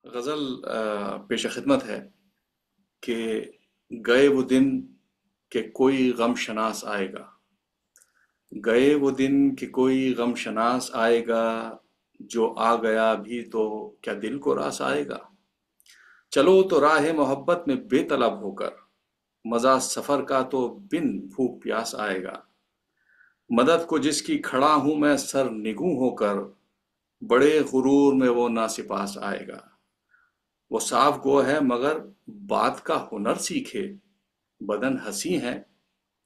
गजल पेश खिदमत है कि गए वो दिन कि कोई गम शनास आएगा। गए वो दिन कि कोई गम शनास आएगा। जो आ गया भी तो क्या दिल को रास आएगा। चलो तो राह मोहब्बत में बेतलब होकर, मजा सफर का तो बिन भूख प्यास आएगा। मदद को जिसकी खड़ा हूं मैं सर निगूं होकर, बड़े गुरूर में वो नासिपास आएगा। वो साफ गो है मगर बात का हुनर सीखे, बदन हंसी है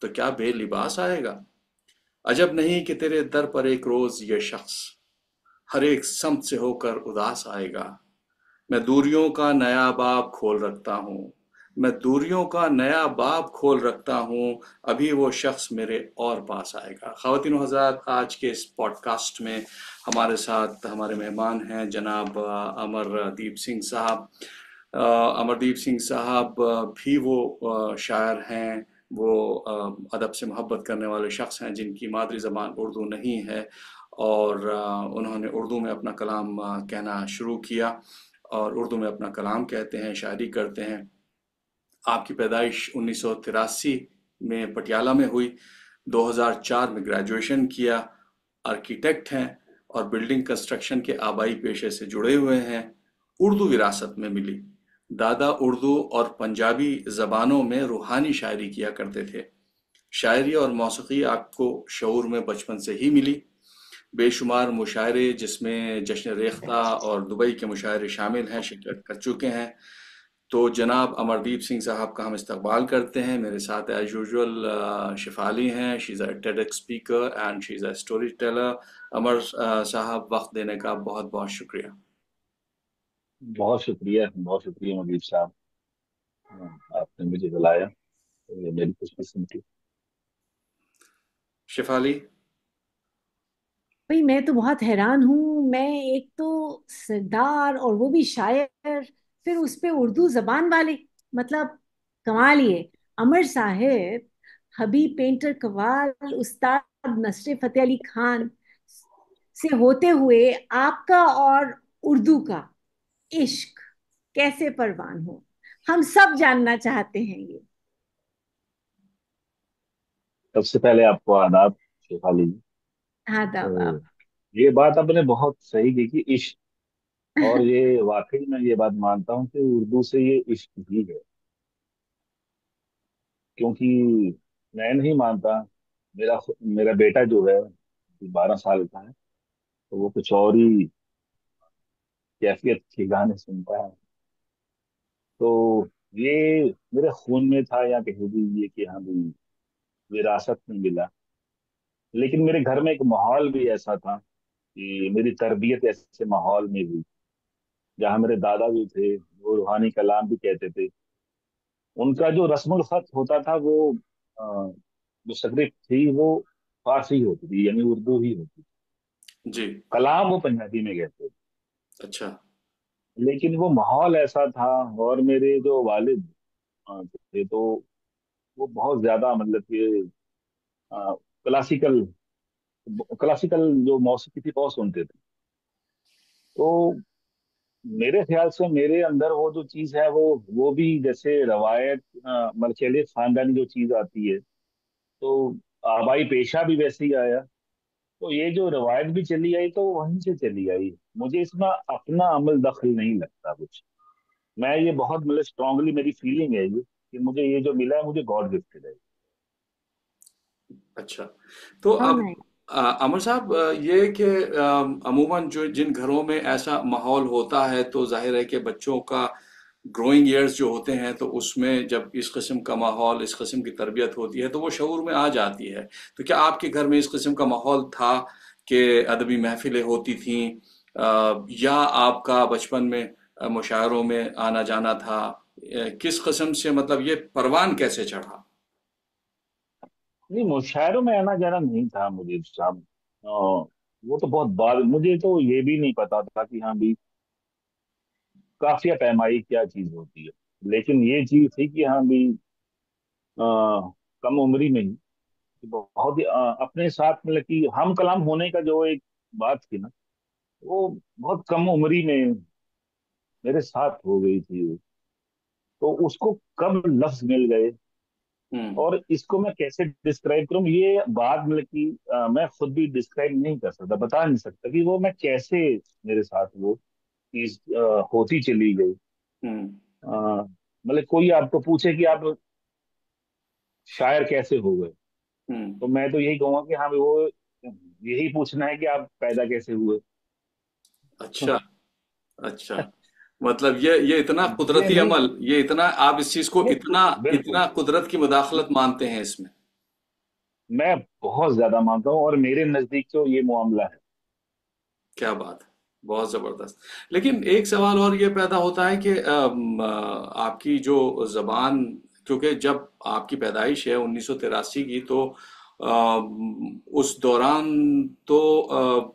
तो क्या बेलिबास आएगा। अजब नहीं कि तेरे दर पर एक रोज ये शख्स हर एक समत से होकर उदास आएगा। मैं दूरियों का नया बाब खोल रखता हूँ। मैं दूरियों का नया बाब खोल रखता हूँ। अभी वो शख्स मेरे और पास आएगा। ख़वातीन हज़रात, आज के इस पॉडकास्ट में हमारे साथ हमारे मेहमान हैं जनाब अमरदीप सिंह साहब। अमरदीप सिंह साहब भी वो शायर हैं, वो अदब से मोहब्बत करने वाले शख्स हैं जिनकी मादरी ज़बान उर्दू नहीं है, और उन्होंने उर्दू में अपना कलाम कहना शुरू किया और उर्दू में अपना कलाम कहते हैं, शायरी करते हैं। आपकी पैदाइश 1983 में पटियाला में हुई। 2004 में ग्रेजुएशन किया। आर्किटेक्ट हैं और बिल्डिंग कंस्ट्रक्शन के आबाई पेशे से जुड़े हुए हैं। उर्दू विरासत में मिली। दादा उर्दू और पंजाबी ज़बानों में रूहानी शायरी किया करते थे। शायरी और मौसीकी आपको शऊर में बचपन से ही मिली। बेशुमार मुशायरे जिसमें जश्न रेख्ता और दुबई के मुशायरे शामिल हैं, शिरकत कर चुके हैं। तो जनाब अमरदीप सिंह साहब का हम इस्तकबाल करते हैं। मेरे साथ एज यूजुअल शिफाली हैं। She is a TEDx speaker and she is a story teller. Amar साहब, वक्त देने का बहुत बहुत शुक्रिया। बहुत शुक्रिया मुजीब साहब। आपने मुझे बुलाया तो ये मेरी खुशकिस्मती। शिफाली। भाई मैं तो बहुत हैरान हूँ। मैं एक तो सरदार और वो भी शायर, फिर उस पे उर्दू जबान वाले, मतलब कमाल ही है। अमर साहेब, हबीब पेंटर कवाल, उस्ताद नसर फतेह अली खान से होते हुए आपका और उर्दू का इश्क कैसे परवान हो, हम सब जानना चाहते हैं ये। सबसे पहले आपको आदाब शेफाली जी। हाँ तो दाबाब। ये बात आपने बहुत सही की कि इश्क, और ये वाकई मैं ये बात मानता हूँ कि उर्दू से ये इश्क भी है। क्योंकि मैं नहीं मानता, मेरा बेटा जो है 12 साल का है, तो वो कुछ और ही कैफियत के गाने सुनता है। तो ये मेरे खून में था, या कह दीजिए कि हाँ भाई विरासत में मिला। लेकिन मेरे घर में एक माहौल भी ऐसा था कि मेरी तरबियत ऐसे माहौल में हुई जहाँ मेरे दादा भी थे, वो रूहानी कलाम भी कहते थे। उनका जो रस्मुल खत होता था वो जो स्क्रिप्ट थी वो फारसी होती थी, यानी उर्दू ही होती थी। जी। कलाम वो पंजाबी में कहते थे। अच्छा। लेकिन वो माहौल ऐसा था। और मेरे जो वालिद थे, तो वो बहुत ज्यादा मतलब कि क्लासिकल क्लासिकल जो मौसीकी थी बहुत सुनते थे। तो मेरे ख्याल से मेरे अंदर वो जो चीज है वो भी जैसे रवायत, मतलब चलिए खानदानी जो चीज आती है, तो आबाई पेशा भी वैसे ही आया। तो ये जो रवायत भी चली आई तो वहीं से चली आई। मुझे इसमें अपना अमल दखल नहीं लगता कुछ। मैं ये बहुत मतलब स्ट्रांगली मेरी फीलिंग है ये कि मुझे ये जो मिला है मुझे गॉड गिफ्टेड है। अच्छा। तो हाँ अब नहीं। अमर साहब, ये कि अमूमन जो जिन घरों में ऐसा माहौल होता है तो जाहिर है कि बच्चों का ग्रोइंग ईयर्स जो होते हैं तो उसमें जब इस किस्म का माहौल, इस किस्म की तरबियत होती है तो वो शऊर में आ जाती है। तो क्या आपके घर में इस किस्म का माहौल था कि अदबी महफिलें होती थीं, या आपका बचपन में मुशायरों में आना जाना था? किस किस्म से, मतलब ये परवान कैसे चढ़ा? नहीं, मुशायरों में आना जाना नहीं था मुझे साहब। वो तो बहुत बाद, मुझे तो ये भी नहीं पता था कि हाँ भी काफिया पैमाई क्या चीज होती है। लेकिन ये चीज थी कि हाँ भी अ, कम उम्री में ही बहुत ही अपने साथ मतलब कि हम कलाम होने का जो एक बात थी ना, वो बहुत कम उम्री में मेरे साथ हो गई थी वो, तो उसको कब लफ्ज मिल गए हम्म। और इसको मैं कैसे डिस्क्राइब करूं, ये बात मतलब कि मैं खुद भी डिस्क्राइब नहीं कर सकता, बता नहीं सकता कि वो मैं कैसे, मेरे साथ वो चीज होती चली गई। हम्म। मतलब कोई आपको पूछे कि आप शायर कैसे हो गए, हम्म। तो मैं तो यही कहूंगा कि हाँ भाई, वो यही पूछना है कि आप पैदा कैसे हुए। अच्छा। अच्छा। मतलब ये इतना ये कुदरती नहीं, अमल, ये इतना, आप इस चीज को ये इतना बिल्कुल, इतना कुदरत की मुदाखलत मानते हैं इसमें? मैं बहुत ज्यादा मानता हूँ और मेरे नजदीक तो ये मामला है। क्या बात है, बहुत जबरदस्त। लेकिन एक सवाल और ये पैदा होता है कि आपकी जो जबान, क्योंकि जब आपकी पैदाइश है 1983 की, तो उस दौरान तो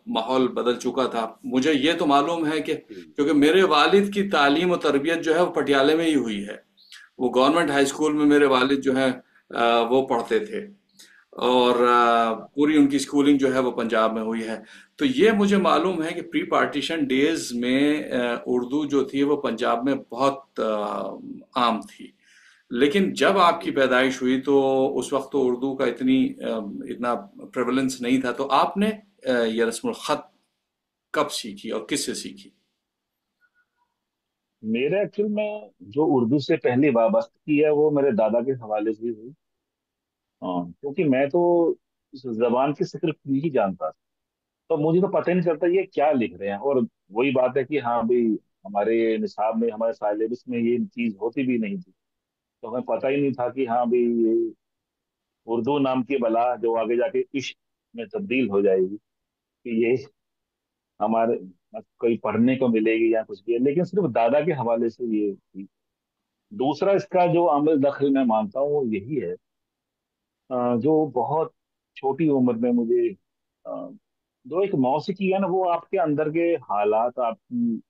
माहौल बदल चुका था। मुझे ये तो मालूम है कि जी, क्योंकि मेरे वालिद की तालीम और तरबियत जो है वो पटियाले में ही हुई है। वो गवर्नमेंट हाई स्कूल में मेरे वालिद जो है वो पढ़ते थे, और पूरी उनकी स्कूलिंग जो है वो पंजाब में हुई है। तो ये मुझे मालूम है कि प्री पार्टीशन डेज में उर्दू जो थी वो पंजाब में बहुत आम थी। लेकिन जब आपकी जी। पैदाइश हुई तो उस वक्त तो उर्दू का इतना प्रेवलेंस नहीं था। तो आपने ये रस्मुल खत कब सीखी और किससे सीखी? मेरे एक्चुअल में जो उर्दू से पहली वाबस्तगी है वो मेरे दादा के हवाले से हुई। हाँ, क्योंकि मैं तो इस जबान की सिर्फ नहीं जानता, तो मुझे तो पता ही नहीं चलता ये क्या लिख रहे हैं। और वही बात है कि हाँ भाई, हमारे निसाब में, हमारे साइलेबस में ये चीज होती भी नहीं थी, तो हमें पता ही नहीं था कि हाँ भाई ये उर्दू नाम की बला जो आगे जाके इश्क में तब्दील हो जाएगी, कि ये हमारे कोई पढ़ने को मिलेगी या कुछ भी है। लेकिन सिर्फ दादा के हवाले से ये थी। दूसरा इसका जो आमिल दखल मैं मानता हूँ वो यही है, जो बहुत छोटी उम्र में मुझे जो एक मौसीकी है ना, वो आपके अंदर के हालात, आपकी,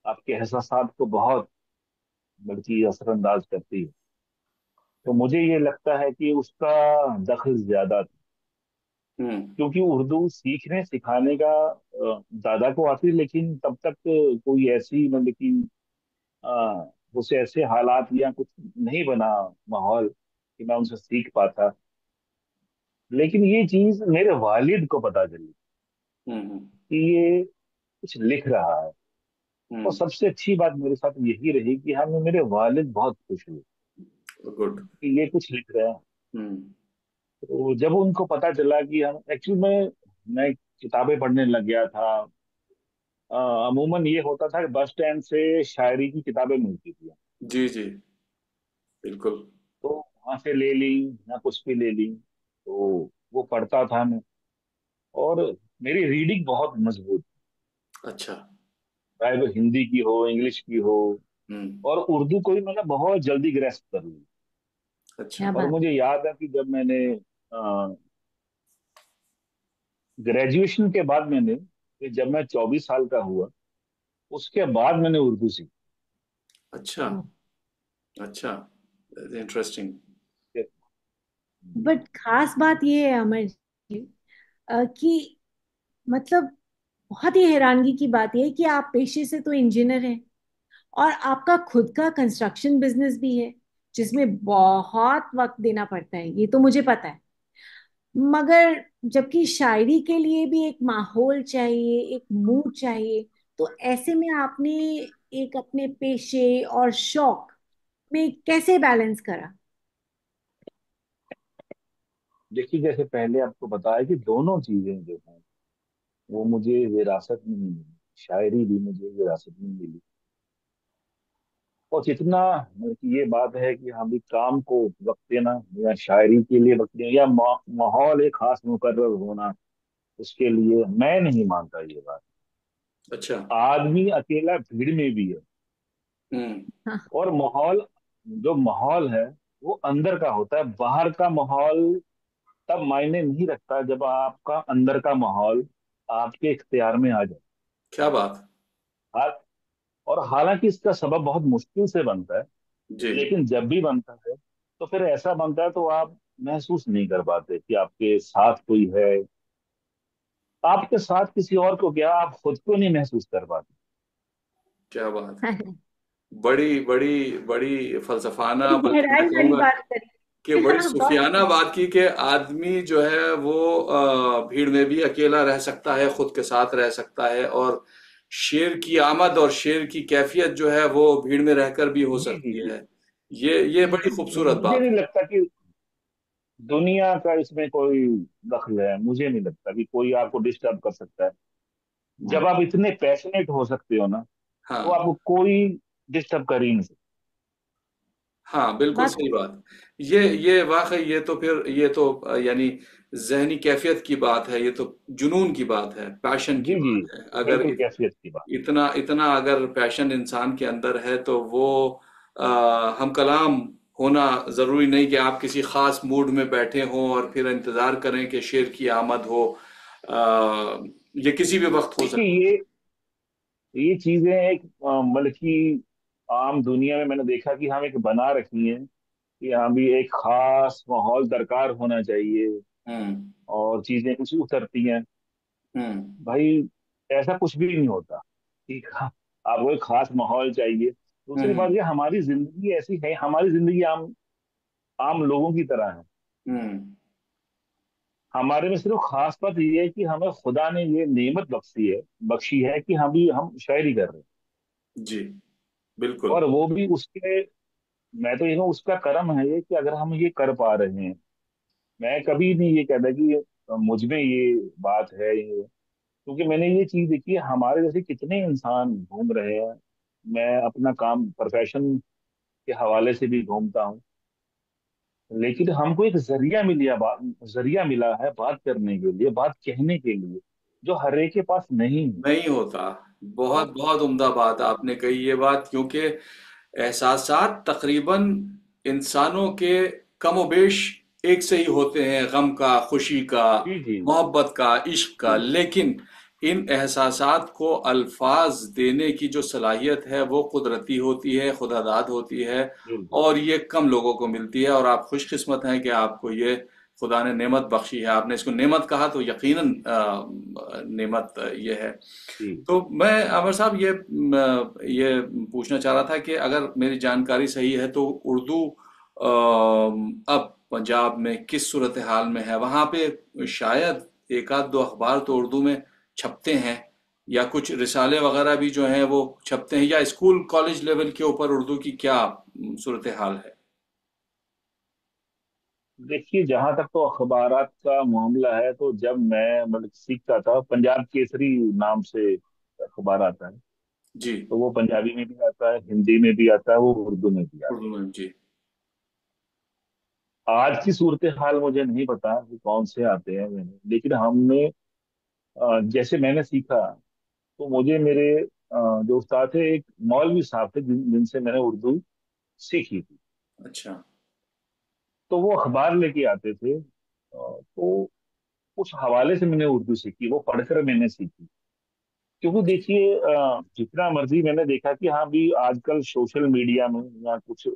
आपके एहसासात को बहुत बल्कि असरअंदाज करती है। तो मुझे ये लगता है कि उसका दखल ज्यादा था, हम्म। क्योंकि उर्दू सीखने सिखाने का दादा को आती, लेकिन तब तक कोई ऐसी मतलब कि अ, उसे ऐसे हालात या कुछ नहीं बना माहौल कि मैं उनसे सीख पाता। लेकिन ये चीज मेरे वालिद को पता चली हम्म। कि ये कुछ लिख रहा है। और हम्म। सबसे अच्छी बात मेरे साथ यही रही कि हाँ, मेरे वालिद बहुत खुश हुए गुड। कि ये कुछ लिख रहे हैं। हम्म। तो जब उनको पता चला कि हम एक्चुअली में, मैं किताबें पढ़ने लग गया था। अमूमन ये होता था कि बस स्टैंड से शायरी की किताबें मिलती थी, जी जी, बिल्कुल। तो वहां से ले ली या कुछ भी ले ली, तो वो पढ़ता था मैं। और मेरी रीडिंग बहुत मजबूत, अच्छा। चाहे वो हिंदी की हो, इंग्लिश की हो, हम्म। और उर्दू को भी मैंने बहुत जल्दी ग्रेस्प कर ली। अच्छा। क्या और बात। मुझे याद है कि जब मैंने ग्रेजुएशन के बाद मैंने, कि जब मैं 24 साल का हुआ, उसके बाद मैंने उर्दू सीखी। अच्छा। अच्छा। इंटरेस्टिंग। जी। बट खास बात ये है अमर जी, कि मतलब बहुत ही हैरानगी की बात यह है कि आप पेशे से तो इंजीनियर हैं और आपका खुद का कंस्ट्रक्शन बिजनेस भी है, जिसमें बहुत वक्त देना पड़ता है, ये तो मुझे पता है। मगर जबकि शायरी के लिए भी एक माहौल चाहिए, एक मूड चाहिए, तो ऐसे में आपने एक अपने पेशे और शौक में कैसे बैलेंस करा? देखिए, जैसे पहले आपको बताया कि दोनों चीजें जो हैं वो मुझे विरासत में नहीं मिली, शायरी भी मुझे विरासत में मिली। और जितना मतलब कि ये बात है कि हम भी काम को वक्त देना या शायरी के लिए वक्त देना या माहौल एक खास मुकर्रर होना, उसके लिए मैं नहीं मानता ये बात। अच्छा। आदमी अकेला भीड़ में भी है। हम्म। हाँ। और माहौल, जो माहौल है वो अंदर का होता है, बाहर का माहौल तब मायने नहीं रखता जब आपका अंदर का माहौल आपके इख्तियार में आ जाए। क्या बात। हाल और हालांकि इसका सबब बहुत मुश्किल से बनता है, जी। लेकिन जब भी बनता है तो फिर ऐसा बनता है तो आप महसूस नहीं कर पाते कि आपके साथ कोई है। आपके साथ किसी और को क्या, आप खुद को नहीं महसूस कर पाते। क्या बात है। बड़ी बड़ी बड़ी फलसफाना, बड़ी बल्कि मैं गहराई वाली कहूंगा बात कि करी। बड़ी हाँ, बहुत सूफियाना बात की कि आदमी जो है वो भीड़ में भी अकेला रह सकता है, खुद के साथ रह सकता है, और शेर की आमद और शेर की कैफियत जो है वो भीड़ में रहकर भी हो जी जी सकती जी। है। ये बड़ी खूबसूरत मुझे बात नहीं है। लगता कि दुनिया का इसमें कोई दखल है। मुझे नहीं लगता कि कोई आपको डिस्टर्ब कर सकता है। जब आप इतने पैशनेट हो सकते हो ना, तो हाँ आपको कोई डिस्टर्ब कर ही नहीं सकता। हाँ, बिल्कुल बात। सही बात। ये वाकई, ये तो फिर ये तो यानी जहनी कैफियत की बात है, ये तो जुनून की बात है, पैशन की जी जी। बात है। अगर बिल्कुल कैफियत की बात। इतना इतना अगर पैशन इंसान के अंदर है तो वो हम कलाम होना जरूरी नहीं कि आप किसी खास मूड में बैठे हों और फिर इंतजार करें कि शेर की आमद हो। आ, ये किसी भी वक्त हो देखिए सकती ये चीजें एक मतलब कि आम दुनिया में मैंने देखा कि हम एक बना रखी हैं कि हाँ भी एक खास माहौल दरकार होना चाहिए है। हम्म। और चीजें कुछ उतरती हैं। हम्म। भाई ऐसा कुछ भी नहीं होता। ठीक है, आपको एक खास माहौल चाहिए। दूसरी बात हम्म। ये, हमारी जिंदगी ऐसी है, हमारी जिंदगी आम आम लोगों की तरह है। हम्म। हमारे में सिर्फ खास बात ये है कि हमें खुदा ने ये नेमत बख्शी है कि हम शायरी कर रहे हैं। जी, बिल्कुल। और वो भी उसके, मैं तो ये कहूँ उसका कर्म है ये कि अगर हम ये कर पा रहे हैं। मैं कभी नहीं ये कहता कि मुझ में ये बात है ये, क्योंकि मैंने ये चीज देखी है, हमारे जैसे कितने इंसान घूम रहे हैं। मैं अपना काम प्रोफेशन के हवाले से भी घूमता हूँ। लेकिन हमको एक जरिया मिला है बात करने के लिए, बात कहने के लिए, जो हर एक के पास नहीं है। नहीं होता। बहुत और बहुत उम्दा बात आपने कही ये बात, क्योंकि एहसासात तकरीबन इंसानों के कमोबेश एक से ही होते हैं, गम का, खुशी का, जी जी मोहब्बत का, इश्क का। जी। लेकिन इन एहसासात को अल्फाज देने की जो सलाहियत है वो कुदरती होती है, खुदादाद होती है, बिल्कुल। और ये कम लोगों को मिलती है। और आप खुशकिस्मत हैं कि आपको ये खुदा ने नेमत बख्शी है। आपने इसको नेमत कहा तो यकीनन नेमत ये है। जी तो मैं अमर साहब ये पूछना चाह रहा था कि अगर मेरी जानकारी सही है तो उर्दू अब पंजाब में किस सूरत हाल में है? वहाँ पे शायद एक आध दो अखबार तो उर्दू में छपते हैं, या कुछ रिसाले वगैरह भी जो हैं वो छपते हैं, या स्कूल कॉलेज लेवल के ऊपर उर्दू की क्या सूरत हाल है? देखिए, जहां तक तो अखबारात का मामला है, तो जब मैं मतलब सीखता था, पंजाब केसरी नाम से अखबार आता है। जी। तो वो पंजाबी में भी आता है, हिंदी में भी आता है, वो उर्दू में भी आता उर्दू में जी। है। आज की सूरत हाल मुझे नहीं पता कि कौन से आते हैं मैंने, लेकिन हमने जैसे मैंने सीखा, तो मुझे मेरे जो उस्ताद थे, एक मौलवी साहब थे जिनसे मैंने उर्दू सीखी थी। अच्छा। तो वो अखबार लेके आते थे, तो उस हवाले से मैंने उर्दू सीखी, वो पढ़कर मैंने सीखी। क्योंकि देखिए, जितना मर्जी मैंने देखा कि हाँ भी आजकल सोशल मीडिया में या कुछ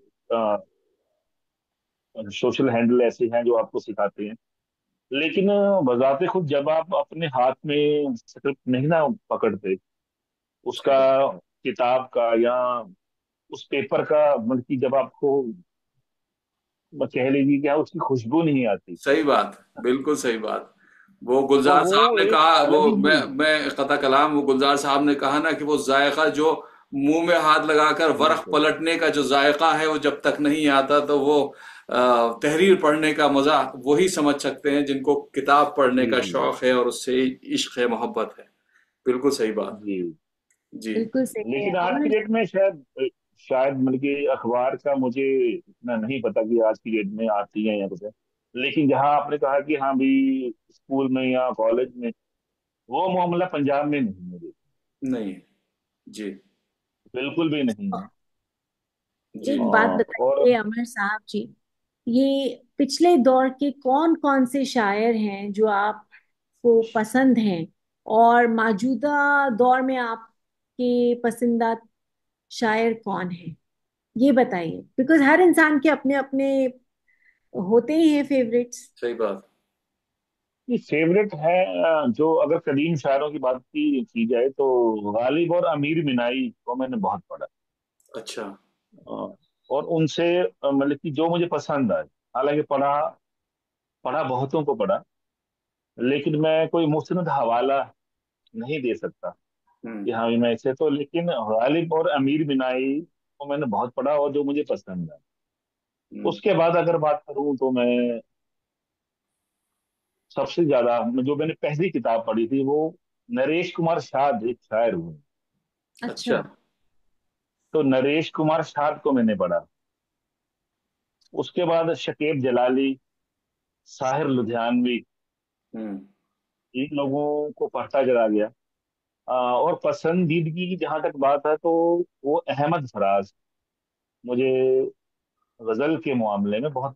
सोशल हैंडल ऐसे हैं जो आपको सिखाते हैं। लेकिन बजाते खुद जब आप अपने हाथ में स्क्रिप्ट नहीं ना पकड़ते, सही उसका बात। किताब का या उस पेपर का, मतलब कि जब आपको कह लीजिए कि हाँ, उसकी खुशबू नहीं आती, सही बात, बिल्कुल सही बात। वो तो गुलजार वो साहब ने एक कहा, वो अलग ही। मैं कता कलाम, वो गुलजार साहब ने कहा ना कि वो जायका जो मुंह में हाथ लगाकर वरख बिल्कुल। पलटने का जो जायका है वो जब तक नहीं आता तो वो तहरीर पढ़ने का मजा वही समझ सकते हैं जिनको किताब पढ़ने जी का जी शौक है और उससे इश्क है, मोहब्बत है। बिल्कुल सही बात। जी। जी। बिल्कुल सही है लेकिन आज की अमर। डेट में शायद मतलब कि अखबार का मुझे इतना नहीं पता कि आज की डेट में आती है या कुछ है। लेकिन जहाँ आपने कहा कि हाँ भी स्कूल में या कॉलेज में, वो मामला पंजाब में नहीं है। नहीं। जी। बिल्कुल भी नहीं है। जी। एक बात और बताइए अमर साहब जी, ये पिछले दौर के कौन कौन से शायर हैं जो आपको पसंद हैं, और मौजूदा दौर में आपके पसंदीदा शायर कौन है, ये बताइए। बिकॉज हर इंसान के अपने अपने होते ही हैं फेवरेट्स। सही बात। ये फेवरेट है। जो अगर कदीम शायरों की बात की जाए तो गालिब और अमीर मिनाई को मैंने बहुत पढ़ा। अच्छा। अ, और उनसे मतलब कि जो मुझे पसंद आए, हालांकि पढ़ा पढ़ा बहुतों को पढ़ा, लेकिन मैं कोई मुस्ंद हवाला नहीं दे सकता हम्म। कि हाँ मैं इसे तो, लेकिन गालिब और अमीर बिनाई को मैंने बहुत पढ़ा और जो मुझे पसंद है। हम्म। उसके बाद अगर बात करूं तो मैं सबसे ज्यादा जो मैंने पहली किताब पढ़ी थी वो नरेश कुमार शाद, एक शायर हुए। अच्छा। अच्छा। तो नरेश कुमार शाद को मैंने पढ़ा। उसके बाद शकीब जलाली, साहिर लुधियानवी, हम्म। इन लोगों को पढ़ता चला गया। और पसंदीदगी की जहां तक बात है तो वो अहमद फराज मुझे गजल के मामले में बहुत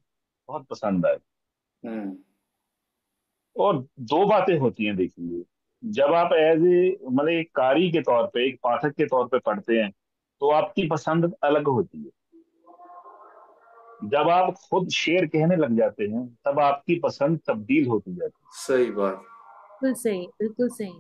बहुत पसंद आए। हम्म। और दो बातें होती हैं देखिए, जब आप एज ए मतलब एक कारी के तौर पे, एक पाठक के तौर पे पढ़ते हैं तो आपकी पसंद अलग होती है। जब आप खुद शेर कहने लग जाते हैं तब आपकी पसंद तब्दील होती जाती है। सही बात। बिल्कुल सही, बिल्कुल सही।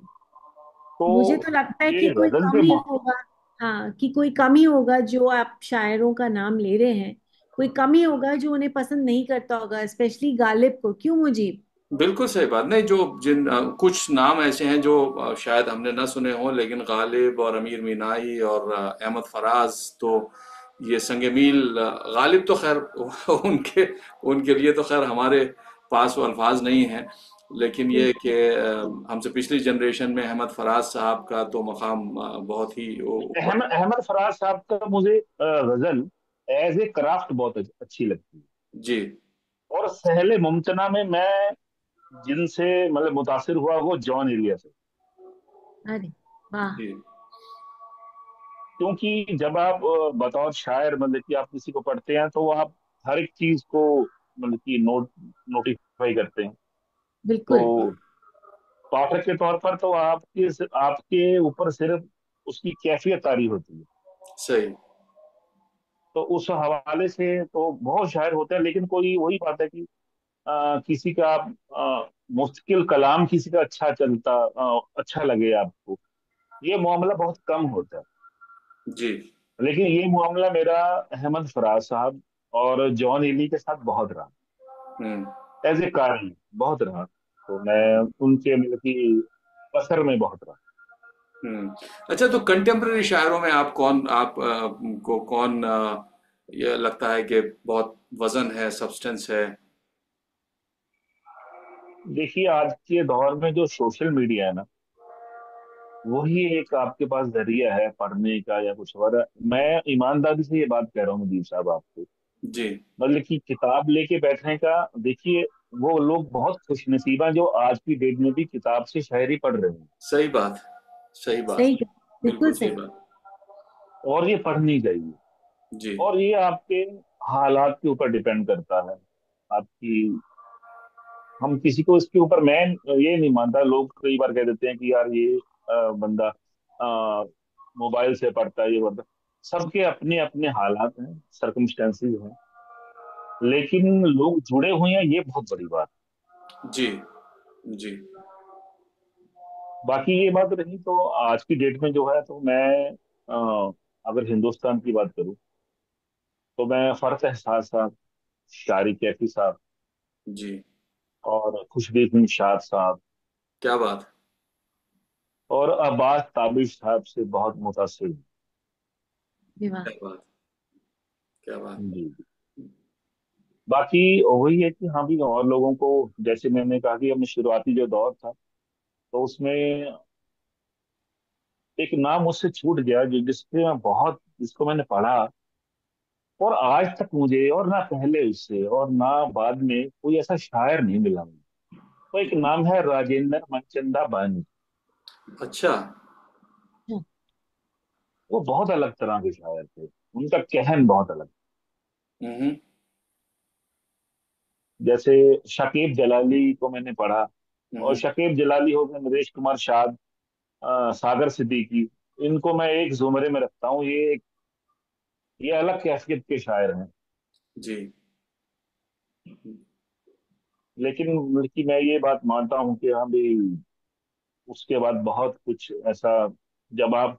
तो मुझे तो लगता है कि ये कोई गजल के कमी होगा। हाँ, कि कोई कमी होगा, जो आप शायरों का नाम ले रहे हैं, कोई कमी होगा जो उन्हें पसंद नहीं करता होगा, स्पेशली गालिब को, क्यों मुजीब? बिल्कुल सही बात। नहीं, जो जिन कुछ नाम ऐसे हैं जो शायद हमने न सुने हों, लेकिन गालिब और अमीर मीनाई और अहमद फराज तो ये संग मील। गालिब तो खैर उनके उनके लिए तो खैर हमारे पास वो अल्फाज नहीं हैं, लेकिन ये कि बिल्कुल। हमसे पिछली जनरेशन में अहमद फराज साहब का तो मकाम बहुत ही ऊपर अहमद है। अहमद फराज साहब का मुझे गजल एज ए क्राफ्ट बहुत अच्छी लगती है। जी। और सहले मुमतना में मैं जिनसे मतलब मुतासिर हुआ वो जॉन एलिया से। अरे वाह। जी। क्योंकि जब आप बतौर शायर मतलब कि आप किसी को पढ़ते हैं तो आप हर एक चीज को मतलब कि नोटिफाई करते हैं। बिल्कुल। तो पाठक के तौर पर तो आपके ऊपर सिर्फ उसकी कैफियत तारी होती है। सही। तो उस हवाले से तो बहुत शायर होते हैं, लेकिन कोई वही बात है कि किसी का मुश्किल कलाम किसी का अच्छा चलता, अच्छा लगे आपको, ये मामला बहुत कम होता है। जी। लेकिन ये मामला मेरा अहमद फराज साहब और जॉन एली के साथ बहुत रहा, हम्म। एज ए कारी बहुत रहा। तो मैं उनके मतलब कि असर में बहुत रहा। हम्म। अच्छा, तो कंटेम्प्रेरी शायरों में आप कौन, आप को कौन ये लगता है कि बहुत वजन है, सब्सटेंस है? देखिए आज के दौर में जो सोशल मीडिया है ना, वही एक आपके पास जरिया है पढ़ने का या कुछ और। मैं ईमानदारी से ये बात कह रहा हूँ नदीम साहब आपको, जी। मतलब कि किताब लेके बैठने का, देखिए वो लोग बहुत खुशनसीब हैं जो आज की डेट में भी किताब से शायरी पढ़ रहे हैं। सही बात। सही बात। सही, बिल्कुल बिल्कुल सही सही। बात। और ये पढ़नी चाहिए। जी। और ये आपके हालात के ऊपर डिपेंड करता है आपकी। हम किसी को इसके ऊपर, मैं ये नहीं मानता, लोग कई बार कह देते हैं कि यार ये बंदा मोबाइल से पढ़ता है, ये पढ़ता है। सबके अपने अपने हालात हैं, सर्कमस्टेंसेस हैं, लेकिन लोग जुड़े हुए हैं, ये बहुत बड़ी बात जी। जी। है। बाकी ये बात रही तो आज की डेट में जो है तो मैं अगर हिंदुस्तान की बात करूं तो मैं फर्क एहसास साहब, शारी कैफी साहब जी। और खुशबीर निशात साहब क्या बात। और अब्बास ताबिश साहब से बहुत मुतासिर हूं। विवाह। क्या बात। क्या बात। जी। बाकी वही है कि हाँ भी और लोगों को, जैसे मैंने कहा कि अपने शुरुआती जो दौर था तो उसमें एक नाम मुझसे छूट गया जो जिसपे मैं बहुत, जिसको मैंने पढ़ा और आज तक मुझे, और ना पहले उससे और ना बाद में कोई ऐसा शायर नहीं मिला मुझे। तो एक नाम है राजेंद्र मनचंदा बानी। अच्छा। वो बहुत अलग तरह के शायर थे, उनका कहन बहुत अलग। हम्म। जैसे शकीब जलाली को मैंने पढ़ा, और हम्म। शकीब जलाली हो गए, नरेश कुमार शाद, सागर सिद्दीकी, इनको मैं एक जुमरे में रखता हूँ। ये अलग कैफियत के शायर हैं। जी। लेकिन बल्कि मैं ये बात मानता हूँ कि हाँ भाई, उसके बाद बहुत कुछ ऐसा, जब आप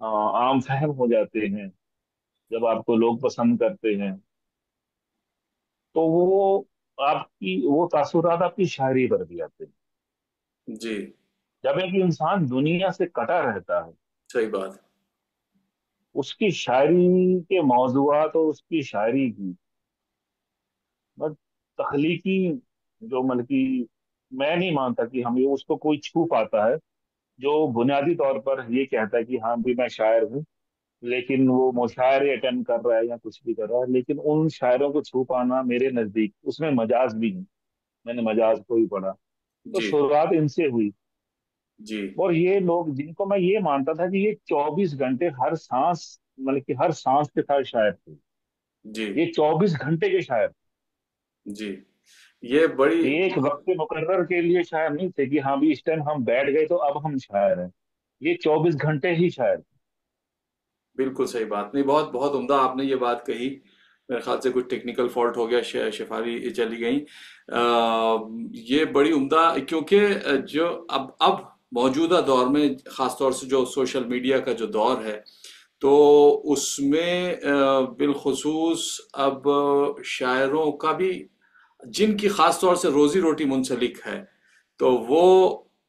आम फहम हो जाते हैं, जब आपको लोग पसंद करते हैं, तो वो आपकी वो तासुरात आपकी शायरी पर भी आते हैं। जी। जब एक इंसान दुनिया से कटा रहता है, सही बात। उसकी शायरी के मौजूआत और उसकी शायरी की मतलब तख्लीकी, जो मतलब कि मैं नहीं मानता कि हम ये उसको कोई छू पाता है, जो बुनियादी तौर पर ये कहता है कि हाँ भी मैं शायर हूँ, लेकिन वो मुशायरे अटेंड कर रहा है या कुछ भी कर रहा है, लेकिन उन शायरों को छू पाना मेरे नजदीक उसमें मजाज भी है। मैंने मजाज को ही पढ़ा, तो जी। शुरुआत इनसे हुई। जी। और ये लोग जिनको मैं ये मानता था कि ये 24 घंटे हर सांस, मतलब कि हर सांस के साथ शायर थे, जी। ये 24 घंटे के शायर, जी। ये बड़ी ये एक वक्त मुकर्रर के लिए शायर नहीं थे कि हाँ भी इस टाइम हम बैठ गए तो अब हम शायर हैं। ये 24 घंटे ही शायर थे। बिल्कुल सही बात। नहीं, बहुत बहुत उम्दा आपने ये बात कही। मेरे ख्याल से कुछ टेक्निकल फॉल्ट हो गया, शेफाली चली गई। ये बड़ी उम्दा, क्योंकि जो अब मौजूदा दौर में ख़ास तौर से जो सोशल मीडिया का जो दौर है, तो उसमें बिलखुसूस अब शायरों का भी, जिनकी ख़ास तौर से रोज़ी रोटी मुंसलिक है, तो वो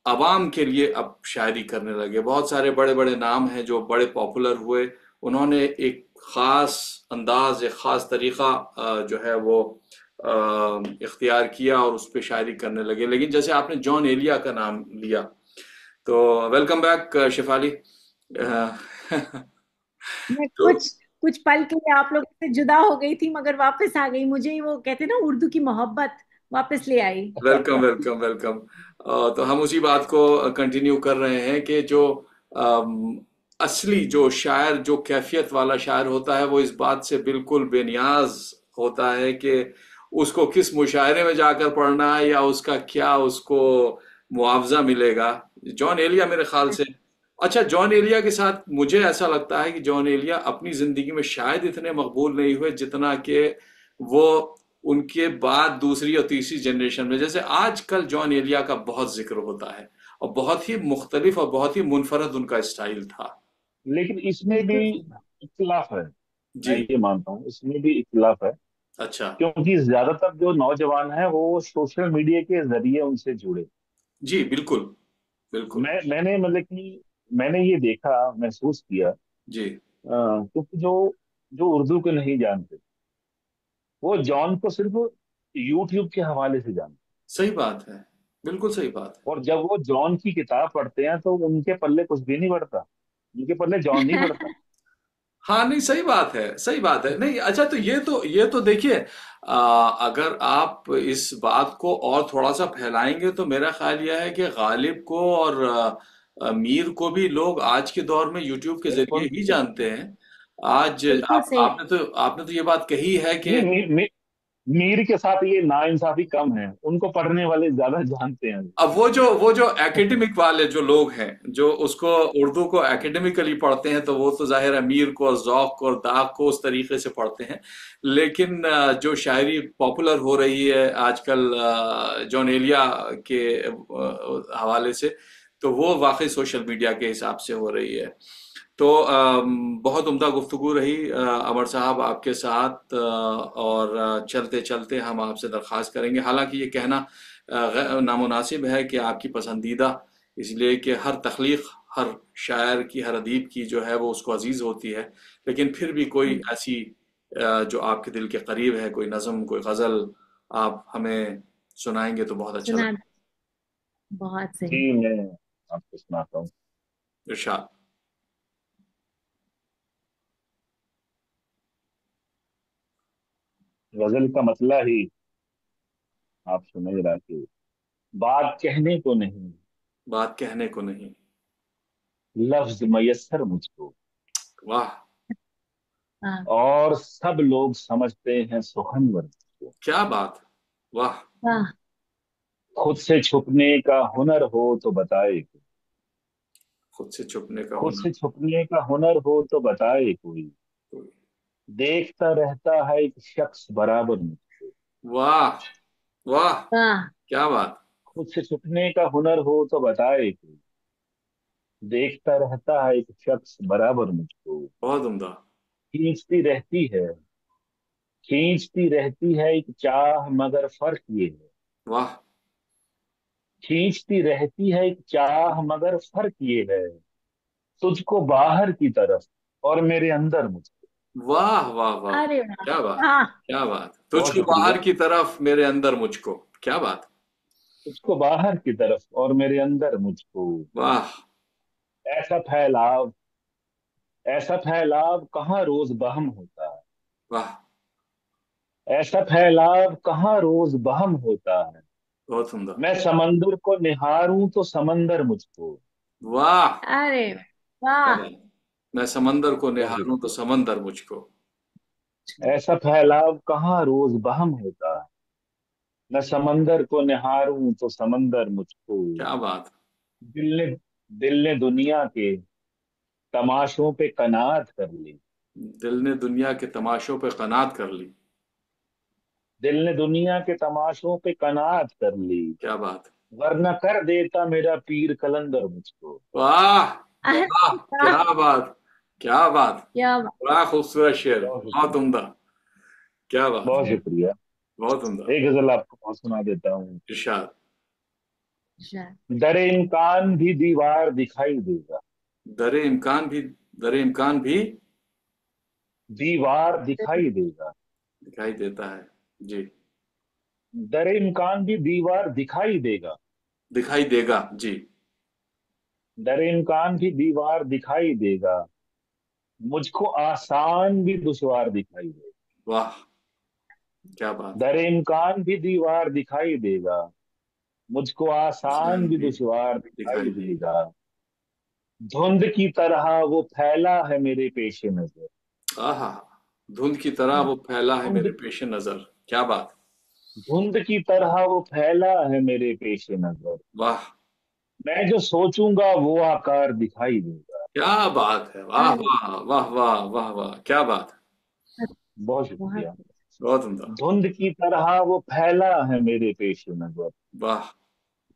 अवाम के लिए अब शायरी करने लगे। बहुत सारे बड़े बड़े नाम हैं जो बड़े पॉपुलर हुए, उन्होंने एक ख़ास अंदाज, एक ख़ास तरीक़ा जो है वो इख्तियार किया और उस पर शायरी करने लगे। लेकिन जैसे आपने जॉन एलिया का नाम लिया, तो वेलकम बैक शेफाली। मैं तो कुछ कुछ पल के लिए आप लोगों से जुदा हो गई थी, मगर वापस आ गई। मुझे ही वो कहते हैं ना, उर्दू की मोहब्बत वापस ले आई। Welcome welcome welcome. तो हम उसी बात को कंटिन्यू कर रहे हैं कि जो अम, असली जो शायर, जो कैफियत वाला शायर होता है, वो इस बात से बिल्कुल बेनियाज होता है कि उसको किस मुशायरे में जाकर पढ़ना है या उसका क्या उसको मुआवजा मिलेगा। जॉन एलिया मेरे ख्याल से, अच्छा, जॉन एलिया के साथ मुझे ऐसा लगता है कि जॉन एलिया अपनी जिंदगी में शायद इतने मकबूल नहीं हुए जितना कि वो उनके बाद दूसरी और तीसरी जनरेशन में, जैसे आजकल जॉन एलिया का बहुत जिक्र होता है और बहुत ही मुख्तलिफ और बहुत ही मुनफरद उनका स्टाइल था। लेकिन इसमें भी बिल्कुल। इख्तिलाफ है। जी। मैं ये मानता हूँ इसमें भी इख्तिलाफ है, अच्छा। क्योंकि ज्यादातर जो नौजवान है वो सोशल मीडिया के जरिए उनसे जुड़े। जी बिल्कुल। बिल्कुल। मैंने मतलब कि मैंने ये देखा, महसूस किया, जी। क्योंकि जो जो उर्दू को नहीं जानते, वो जॉन को सिर्फ यूट्यूब के हवाले से जानते, सही बात है। बिल्कुल सही बात है। और जब वो जॉन की किताब पढ़ते हैं तो उनके पल्ले कुछ भी नहीं पड़ता, उनके पल्ले जॉन नहीं पड़ता। हाँ, नहीं, सही बात है, सही बात है। नहीं, अच्छा, तो ये तो देखिए, अगर आप इस बात को और थोड़ा सा फैलाएंगे तो मेरा ख्याल यह है कि गालिब को और मीर को भी लोग आज के दौर में यूट्यूब के जरिए बिल्कुल। ही जानते हैं। आज बिल्कुल सही। आपने तो ये बात कही है कि नहीं, मीर के साथ ये नाइंसाफी कम है, उनको पढ़ने वाले ज्यादा जानते हैं। अब वो जो एकेडमिक वाले जो लोग हैं, जो उसको उर्दू को एकेडमिकली पढ़ते हैं, तो वो तो जाहिर है मीर को और ज़ौक़ को और दाग को उस तरीके से पढ़ते हैं। लेकिन जो शायरी पॉपुलर हो रही है आजकल जॉन एलिया के हवाले से, तो वो वाकई सोशल मीडिया के हिसाब से हो रही है। तो बहुत उम्दा गुफ्तगू रही अमर साहब आपके साथ, और चलते चलते हम आपसे दरख्वास्त करेंगे, हालांकि ये कहना नामुनासिब है कि आपकी पसंदीदा, इसलिए कि हर तख्लीक, हर शायर की, हर अदीब की जो है वो उसको अजीज़ होती है, लेकिन फिर भी कोई ऐसी जो आपके दिल के करीब है, कोई नज़म, कोई गज़ल आप हमें सुनाएंगे तो बहुत अच्छा सुना। लगेगा। बहुत सही। जी, मैं आपको सुनाता हूँ। इरशाद। गजल का मतला ही आप समझ रहा कि बात कहने को नहीं, बात कहने को नहीं। लफ्ज मयसर मुझको, वाह। हाँ। और सब लोग समझते हैं सुखनवर मुझको। क्या बात। वाह। वाह। खुद से छुपने का हुनर हो तो बताए कोई, खुद से छुपने का खुद हुनर। से छुपने का हुनर हो तो बताए कोई, देखता रहता है एक शख्स बराबर मुझको। वाह। वाह, वाह। क्या बात। खुद से छुपने का हुनर हो तो बताए कोई, देखता रहता है एक शख्स बराबर मुझको, बहुत उम्दा। खींचती रहती है, खींचती रहती है एक चाह, मगर फर्क ये है, वाह खींचती रहती है एक चाह, मगर फर्क ये है, तुझको बाहर की तरफ और मेरे अंदर मुझको। वाह वाह वाह। अरे वाह। क्या बात, हाँ। क्या बात, बहुत तुझको बाहर शुक्रिया। की तरफ मेरे अंदर मुझको। क्या बात। तुझको बाहर की तरफ और मेरे अंदर मुझको, वाह ऐसा फैलाव, ऐसा फैलाव कहाँ रोज बहम होता है, वाह। ऐसा फैलाव कहाँ रोज बहम होता है, बहुत सुंदर। मैं समंदर को निहारूं तो समंदर मुझको। वाह। अरे क्या वाह। बात। मैं समंदर को बहुत निहारूं तो शुक्रिया। समंदर मुझको। ऐसा फैलाव कहाँ रोज बहम होता है, मैं समंदर को निहारूं तो समंदर मुझको। क्या बात। दिल ने, दिल ने दुनिया के तमाशों पे कनात कर ली, दिल ने दुनिया के तमाशों पे कनात कर ली। दिल ने दुनिया के तमाशों पे कनात कर ली, क्या बात। वरना कर देता मेरा पीर कलंदर मुझको। वाह अरे वाह। क्या वाह। बात, क्या बात। क्या बात। बड़ा खूबसूरत शेर, बहुत बहुत शुक्रिया। उम्दा। क्या बात। बहुत शुक्रिया। बहुत उम्दा। एक गजल आपको बहुत सुना देता हूँ। इरशाद। अच्छा। दरे इम्कान भी दीवार दिखाई देगा, दरे इम्कान भी, दरे इम्कान भी दीवार दिखाई देगा, दिखाई देता है। जी। दरे इम्कान भी दीवार दिखाई देगा, दिखाई देगा जी। दरे इम्कान भी दीवार दिखाई देगा, मुझको आसान भी दुश्वार दिखाई देगा। वाह। क्या बात। दरे इम्कान भी दीवार दिखाई देगा, मुझको आसान आसान भी भी दुश्वार दिखाई दिखाई देगा। देगा, धुंध की तरह वो फैला है मेरे पेश नजर। आहा। धुंध की तरह वो फैला है धुंध, मेरे पेश नजर। क्या बात। धुंध की तरह वो फैला है मेरे पेश नजर, वाह। मैं जो सोचूंगा वो आकार दिखाई देगा। क्या बात है। वाह अरे वाह वाह वाह वाह वाह। क्या बात है। बहुत बहुत। शुक्रिया। बहुत उम्दा। धुंध की तरह वो फैला है मेरे पेश नजर, वाह।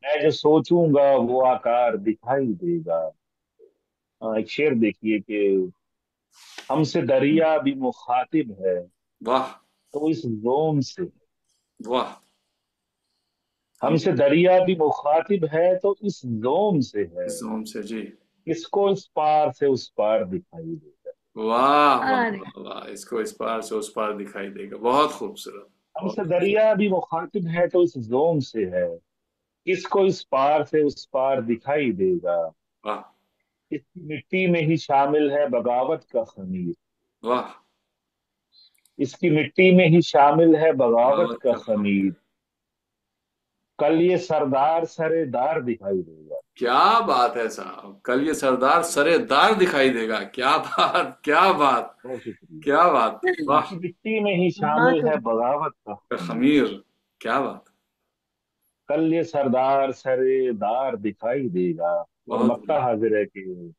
मैं जो सोचूंगा वो आकार दिखाई देगा। एक शेर देखिए कि हमसे दरिया भी मुखातिब है वाह तो इस जोम से, वाह। हम हमसे दरिया भी मुखातिब है तो इस जोम से है, इस जोम से जी। किसको इस पार से उस पार दिखाई देगा। वाह वाह अरे वाह वाह। इसको इस पार से उस पार दिखाई देगा। बहुत खूबसूरत। हमसे बहुत खूबसूरत। दरिया भी मुखातिब है तो इस जोम से है, किसको इस पार से उस पार दिखाई देगा। वाह इसकी मिट्टी में ही शामिल है बगावत का खमीर, वाह। इसकी मिट्टी में ही शामिल है बगावत बात का का खामिर। खमीर, कल ये सरदार सरेदार दिखाई देगा। क्या बात है साहब, कल ये सरदार सरेदार दिखाई देगा। क्या बात, क्या बात। बहुत शुक्रिया। क्या बात। वाह। इसकी मिट्टी में ही शामिल बहुत है बगावत का का खमीर, खमीर। क्या बात। कल ये सरदार सरेदार दिखाई देगा। और बहुत मक्का बढ़िया। हाजिर है कि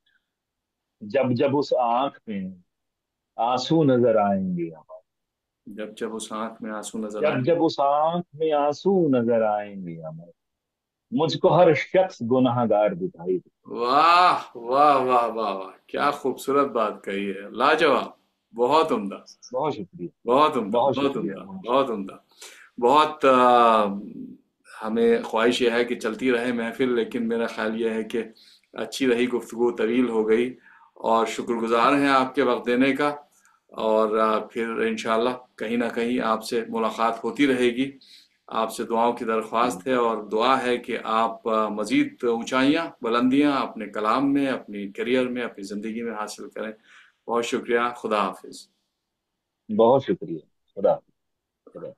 जब जब उस आंख में आंसू नजर आएंगे हमारे, जब जब उस आंख में आंसू नजर जब आए। जब उस आंख में आंसू नजर आएंगे हमें, मुझको हर शख्स गुनाहगार दिखाई दे। वाह वाह वाह वाह वाह। क्या खूबसूरत बात कही है, लाजवाब। बहुत उम्दा। बहुत शुक्रिया। बहुत उम्दा, बहुत बहुत शुक्रिया। उम्दा, बहुत बहुत उम्दा। बहुत हमें ख्वाहिश यह है कि चलती रहे महफिल, लेकिन मेरा ख्याल यह है कि अच्छी रही गुफ्तगू, तवील हो गई। और शुक्रगुजार हैं आपके वक्त देने का। और फिर इंशाल्लाह कहीं ना कहीं आपसे मुलाकात होती रहेगी। आपसे दुआओं की शुक्रिया। दरख्वास्त है, और दुआ है कि आप मज़ीद ऊंचाइयां बुलंदियां अपने कलाम में, अपनी करियर में, अपनी ज़िंदगी में हासिल करें। बहुत शुक्रिया। खुदा हाफिज़। बहुत शुक्रिया। खुदा, खुदा।